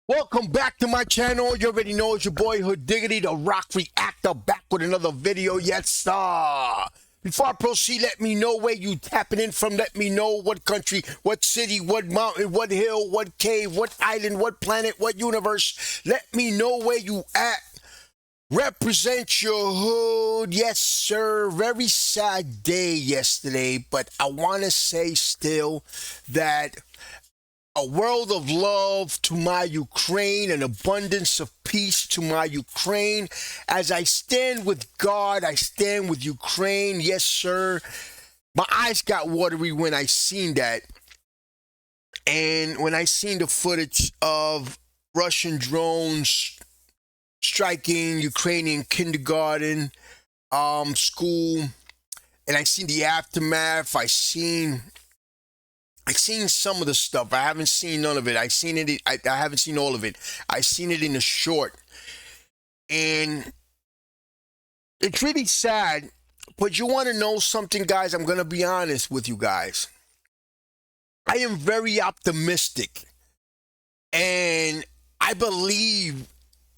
Welcome back to my channel. You already know it's your boy Hood Diggity, the Rock Reactor, back with another video. Yes, sir. Before I proceed, let me know where you tapping in from. Let me know what country, what city, what mountain, what hill, what cave, what island, what planet, what universe. Let me know where you at. Represent your hood. Yes, sir. Very sad day yesterday, but I want to say still that a world of love to my Ukraine, an abundance of peace to my Ukraine. As I stand with God, I stand with Ukraine. Yes, sir. My eyes got watery when I seen that. And when I seen the footage of Russian drones striking Ukrainian kindergarten, school, and I seen the aftermath, I seen some of the stuff. I haven't seen none of it. I haven't seen all of it. I seen it in a short. And it's really sad. But you want to know something, guys? I'm going to be honest with you guys. I am very optimistic. And I believe,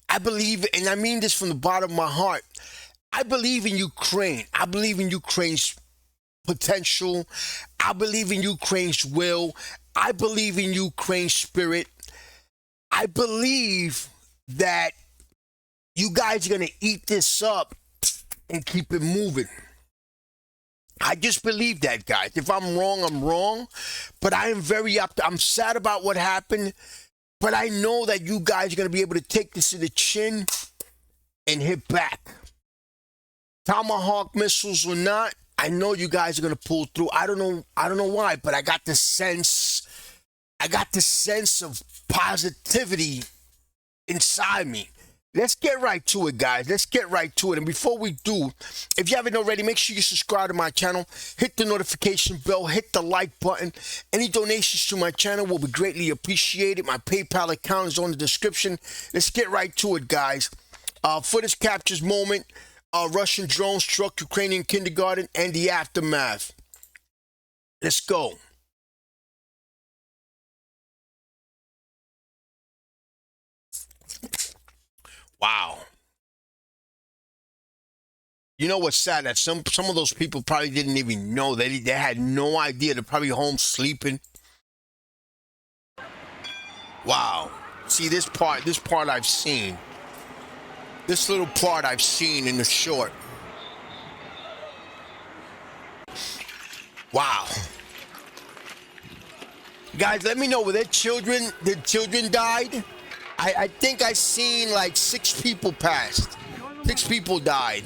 and I mean this from the bottom of my heart. I believe in Ukraine. I believe in Ukraine's potential. I believe in Ukraine's will. I believe in Ukraine's spirit. I believe that you guys are going to eat this up and keep it moving. I just believe that, guys. If I'm wrong, I'm wrong. But I am I'm sad about what happened. But I know that you guys are going to be able to take this to the chin and hit back. Tomahawk missiles or not, I know you guys are gonna pull through. I don't know why, but I got the sense of positivity inside me. Let's get right to it, guys. Let's get right to it. And before we do, if you haven't already, make sure you subscribe to my channel, hit the notification bell, hit the like button. Any donations to my channel will be greatly appreciated. My PayPal account is on the description. Let's get right to it, guys. Footage captures moment. Russian drone struck Ukrainian kindergarten and the aftermath. Let's go. Wow. You know what's sad? That some of those people probably didn't even know. They had no idea. They're probably home sleeping. Wow. See, this part I've seen. This little part I've seen in the short. Wow. Guys, let me know, were there children? Did children died? I think I seen like 6 people passed. 6 people died.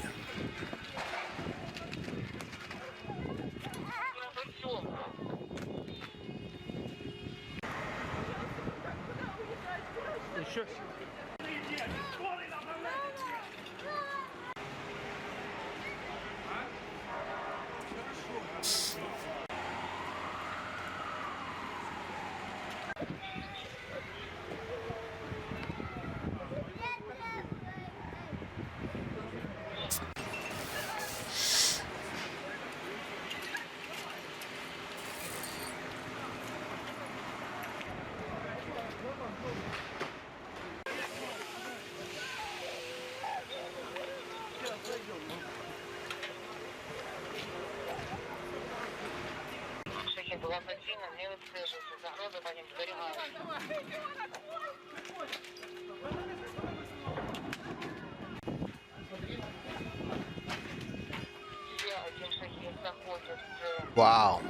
Wow.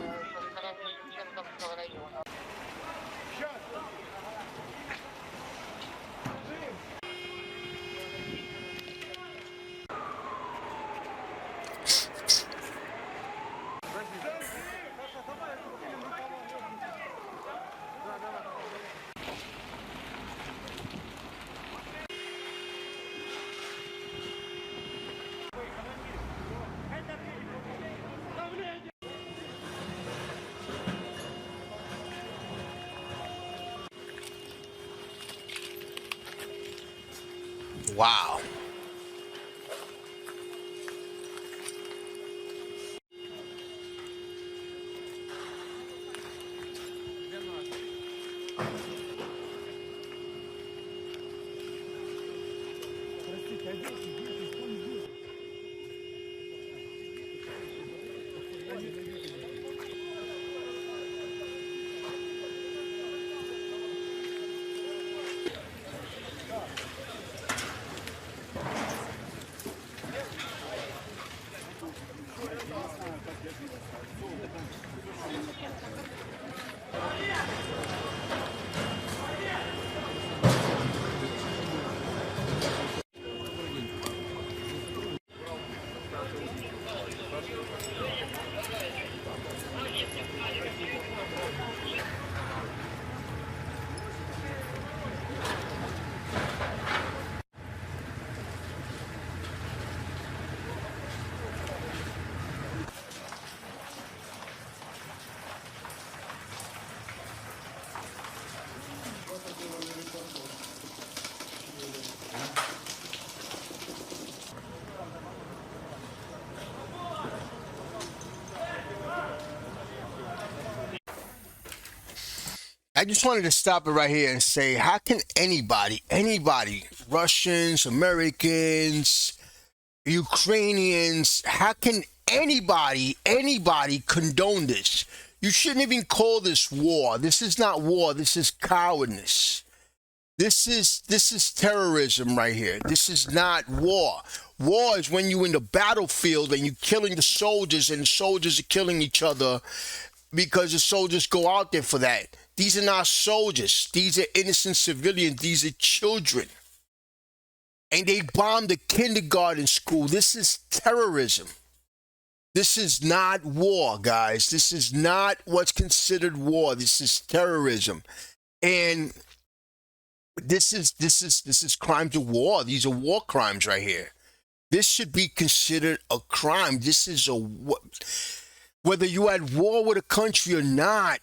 Wow. I just wanted to stop it right here and say, how can anybody, Russians, Americans, Ukrainians, how can anybody condone this? You shouldn't even call this war. This is not war. This is cowardness. This is terrorism right here. This is not war. War is when you're in the battlefield and you're killing the soldiers and the soldiers are killing each other because the soldiers go out there for that. These are not soldiers. These are innocent civilians. These are children. And they bombed the kindergarten school. This is terrorism. This is not war, guys. This is not what's considered war. This is terrorism. And this is crimes of war. These are war crimes right here. This should be considered a crime. This is whether you're at war with a country or not,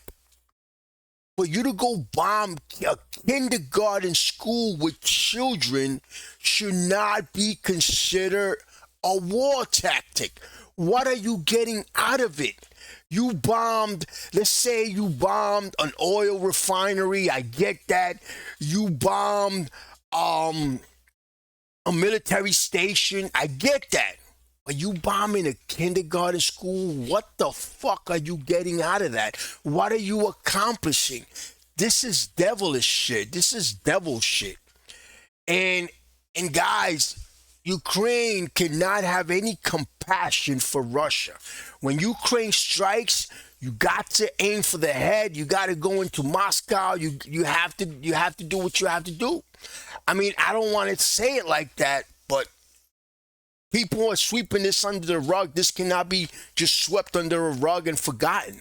for you to go bomb a kindergarten school with children should not be considered a war tactic. What are you getting out of it? You bombed, let's say you bombed an oil refinery. I get that. You bombed a military station. I get that. But you bombing a kindergarten school, what the fuck are you getting out of that? What are you accomplishing? This is devilish shit. This is devil shit. And guys, Ukraine cannot have any compassion for Russia. When Ukraine strikes, you got to aim for the head. You got to go into Moscow. You have to do what you have to do. I mean, I don't want to say it like that, but people are sweeping this under the rug. This cannot be just swept under a rug and forgotten.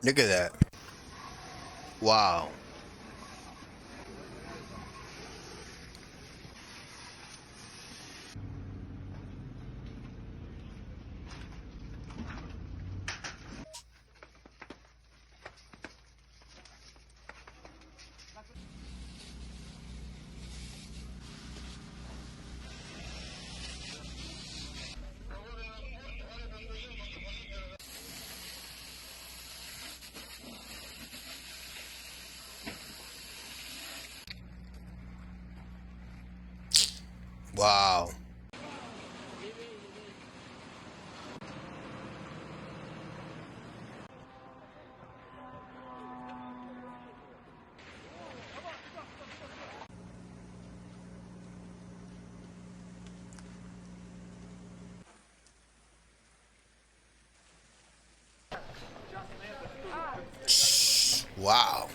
Look at that. Wow. Wow. Wow.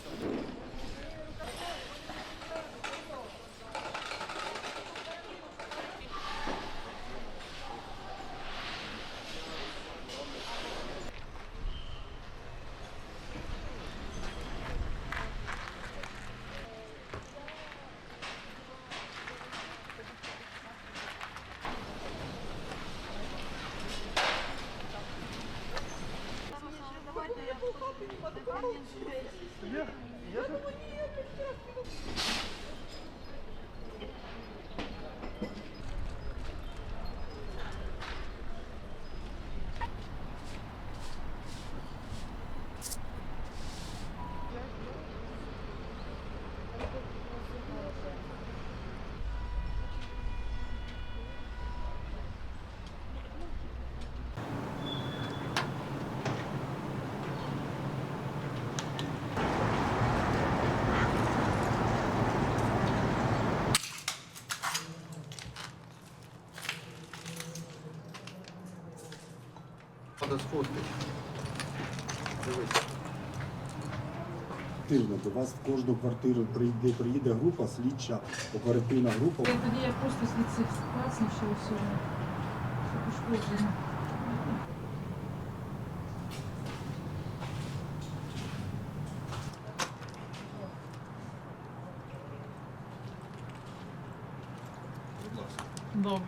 Треба сфоткати. Дивись. До вас в кожну квартиру приїде група, слідча, оперативна група. Тоді я просто звідси класно, що все пошкоджено. Добре.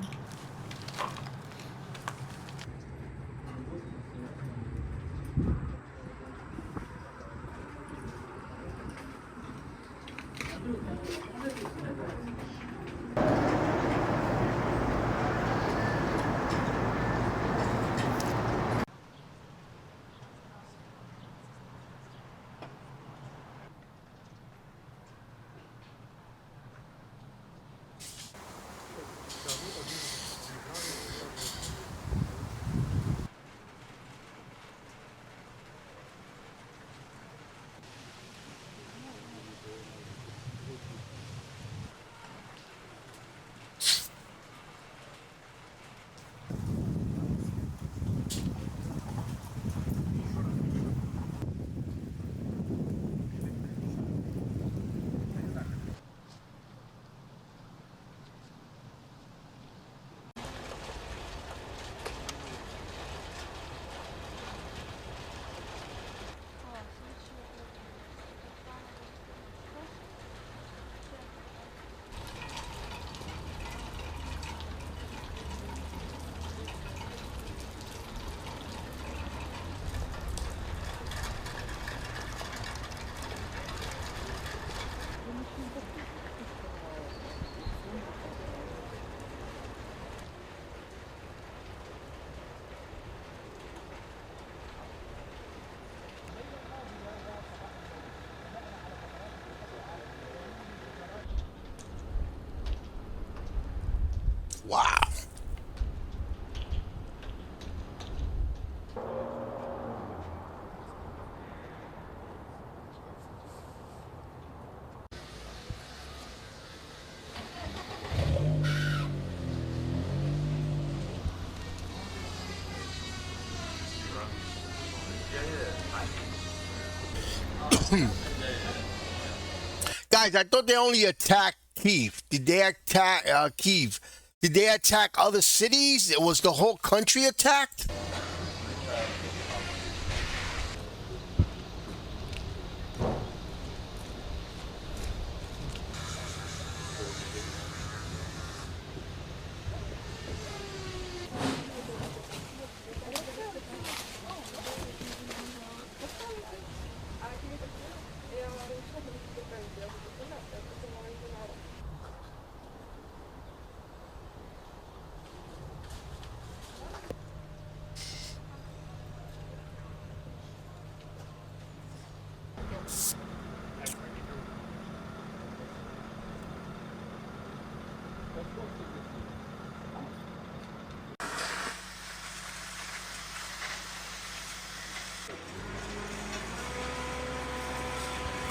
Wow. Guys, I thought they only attacked Kiev. Did they attack Kiev? Did they attack other cities? Was the whole country attacked?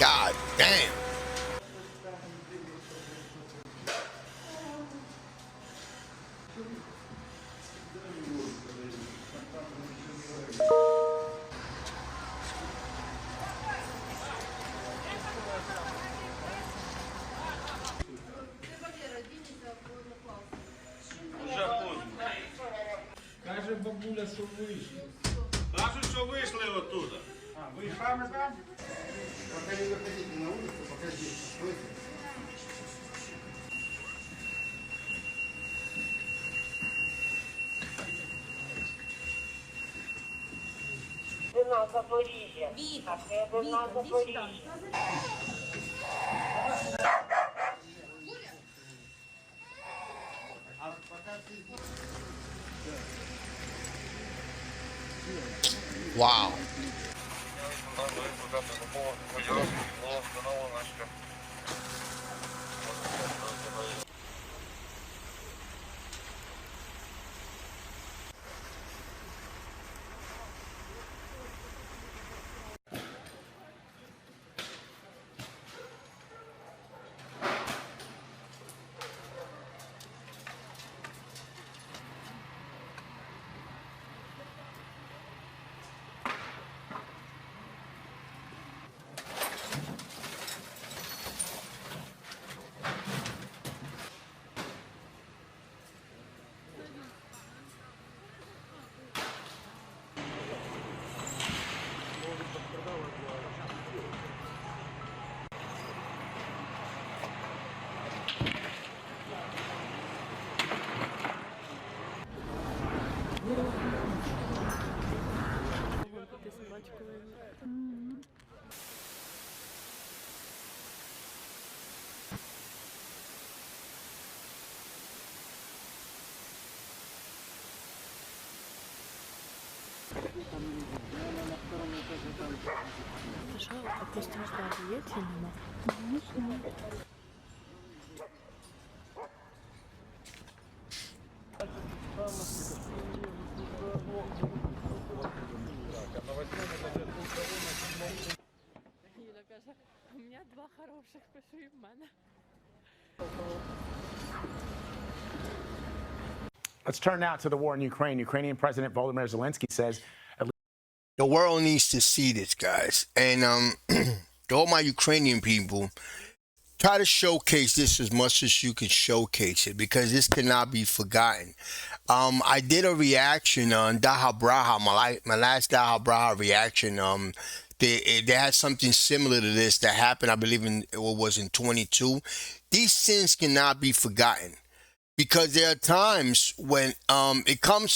God damn. Каже бабуля, що вийшли. Кажуть, що вийшли оттуда. А, ви саме там? Пока не выходите на улицу, пока здесь стойте. на Запоріжжя. Таке би на Запоріжжя. Wow. Let's turn now to the war in Ukraine. Ukrainian President Volodymyr Zelensky says the world needs to see this, guys. And to all my Ukrainian people, try to showcase this as much as you can showcase it, because this cannot be forgotten. I did a reaction on Daha Braha, my last Daha Braha reaction. They had something similar to this that happened, I believe, in 22. These sins cannot be forgotten, because there are times when it comes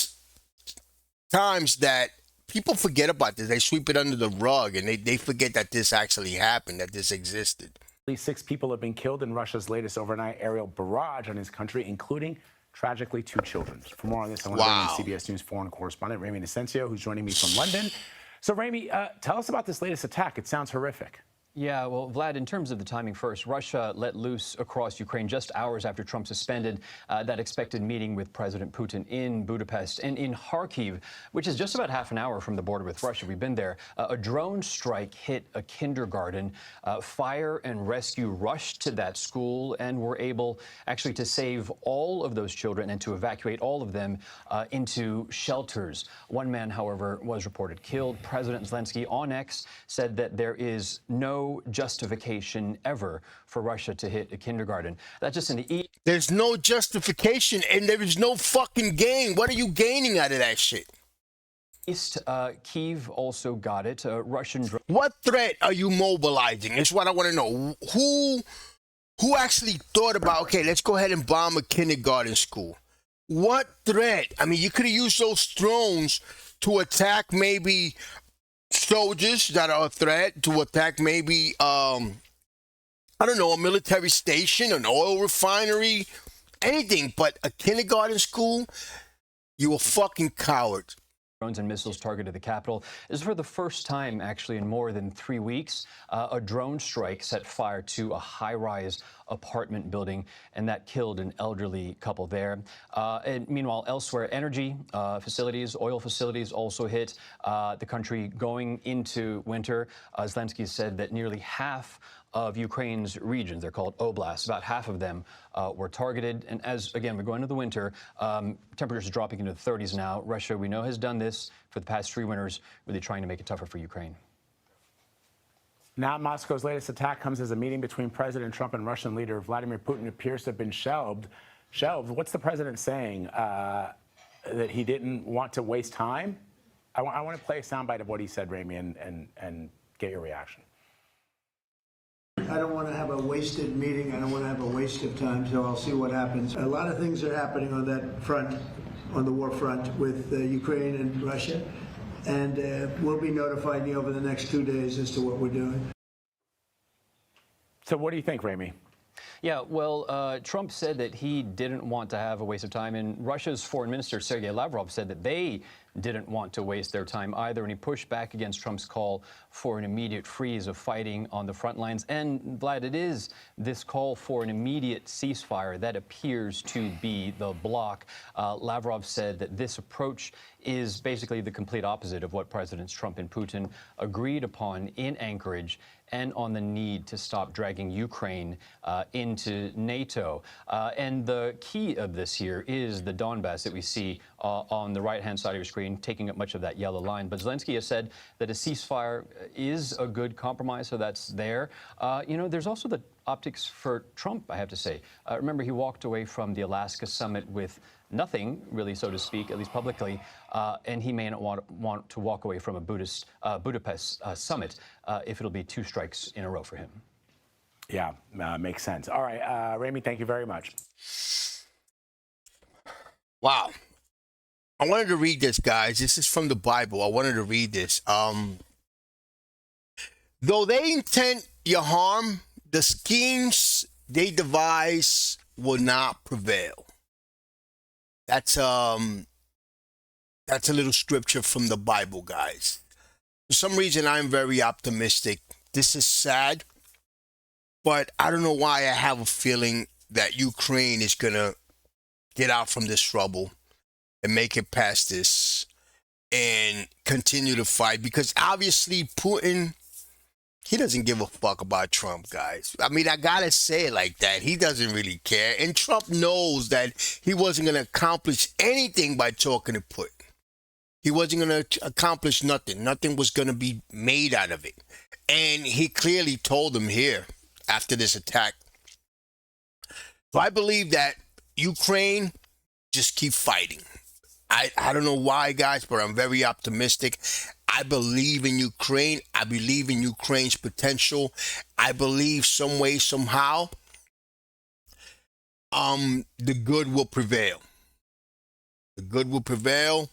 times that people forget about this. They sweep it under the rug, and they forget that this actually happened, that this existed. at least 6 people have been killed in Russia's latest overnight aerial barrage on his country, including, tragically, 2 children. For more on this, I want to bring in CBS News foreign correspondent Ramy Inocencio, who's joining me from London. So, Ramy, tell us about this latest attack. It sounds horrific. Yeah, well, Vlad, in terms of the timing first, Russia let loose across Ukraine just hours after Trump suspended that expected meeting with President Putin in Budapest and in Kharkiv, which is just about half an hour from the border with Russia. We've been there. A drone strike hit a kindergarten. Fire and rescue rushed to that school and were able actually to save all of those children and to evacuate all of them into shelters. One man, however, was reported killed. President Zelensky on X said that there is no justification ever for Russia to hit a kindergarten. That's just in the east. There's no justification, and there is no fucking gain. What are you gaining out of that shit? East, Kyiv also got it. Russian. What threat are you mobilizing? It's what I want to know. Who actually thought about, okay, let's go ahead and bomb a kindergarten school? What threat? I mean, you could have used those drones to attack maybe soldiers that are a threat, to attack maybe, I don't know, a military station, an oil refinery, anything, but a kindergarten school? You a fucking coward. Drones and missiles targeted the capital. This is for the first time, actually, in more than 3 weeks. A drone strike set fire to a high-rise apartment building, and that killed an elderly couple there. And meanwhile, elsewhere, energy facilities, oil facilities also hit the country going into winter. Zelensky said that nearly half of Ukraine's regions, they're called oblasts, about half of them were targeted. And as, again, we go into the winter, temperatures are dropping into the 30s now. Russia, we know, has done this for the past 3 winters, really trying to make it tougher for Ukraine. Now, Moscow's latest attack comes as a meeting between President Trump and Russian leader Vladimir Putin appears to have been shelved. What's the president saying? That he didn't want to waste time? I want to play a soundbite of what he said, Ramy, and get your reaction. I don't want to have a wasted meeting. I don't want to have a waste of time, so I'll see what happens. A lot of things are happening on that front, on the war front with Ukraine and Russia. and we'll be notifying you over the next 2 days as to what we're doing. So what do you think, Ramy? Yeah, well, Trump said that he didn't want to have a waste of time, and Russia's foreign minister, Sergei Lavrov, said that they didn't want to waste their time either, and he pushed back against Trump's call for an immediate freeze of fighting on the front lines. And, Vlad, it is this call for an immediate ceasefire that appears to be the block. Lavrov said that this approach is basically the complete opposite of what Presidents Trump and Putin agreed upon in Anchorage, and on the need to stop dragging Ukraine into NATO. And the key of this here is the Donbass that we see on the right-hand side of your screen, taking up much of that yellow line. But Zelensky has said that a ceasefire is a good compromise, so that's there. You know, there's also the optics for Trump, I have to say. Remember, he walked away from the Alaska summit with nothing, really, so to speak, at least publicly, and he may not want to walk away from a Budapest summit if it'll be 2 strikes in a row for him. Yeah, makes sense. All right, Ramy, thank you very much. Wow. I wanted to read this, guys. This is from the Bible. I wanted to read this. Though they intend your harm, the schemes they devise will not prevail. That's a little scripture from the Bible, guys. For some reason, I'm very optimistic. This is sad, but I don't know why I have a feeling that Ukraine is going to get out from this trouble and make it past this and continue to fight, because obviously Putin, he doesn't give a fuck about Trump, guys. I mean, I gotta say it like that. He doesn't really care. And Trump knows that he wasn't going to accomplish anything by talking to Putin. He wasn't going to accomplish nothing. Nothing was going to be made out of it. And he clearly told him here after this attack. So I believe that Ukraine just keep fighting. I don't know why, guys, but I'm very optimistic. I believe in Ukraine. I believe in Ukraine's potential. I believe some way, somehow, the good will prevail. The good will prevail,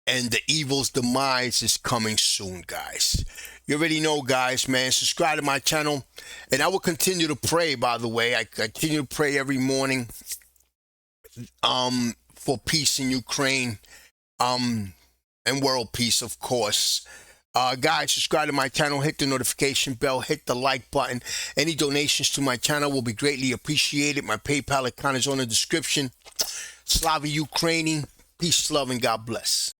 and the evil's demise is coming soon, guys. You already know, guys, man. Subscribe to my channel, and I will continue to pray, by the way. I continue to pray every morning for peace in Ukraine, and world peace, of course. Guys, subscribe to my channel, hit the notification bell, hit the like button. Any donations to my channel will be greatly appreciated. My PayPal account is on the description. Slava Ukraini. Peace, love, and God bless.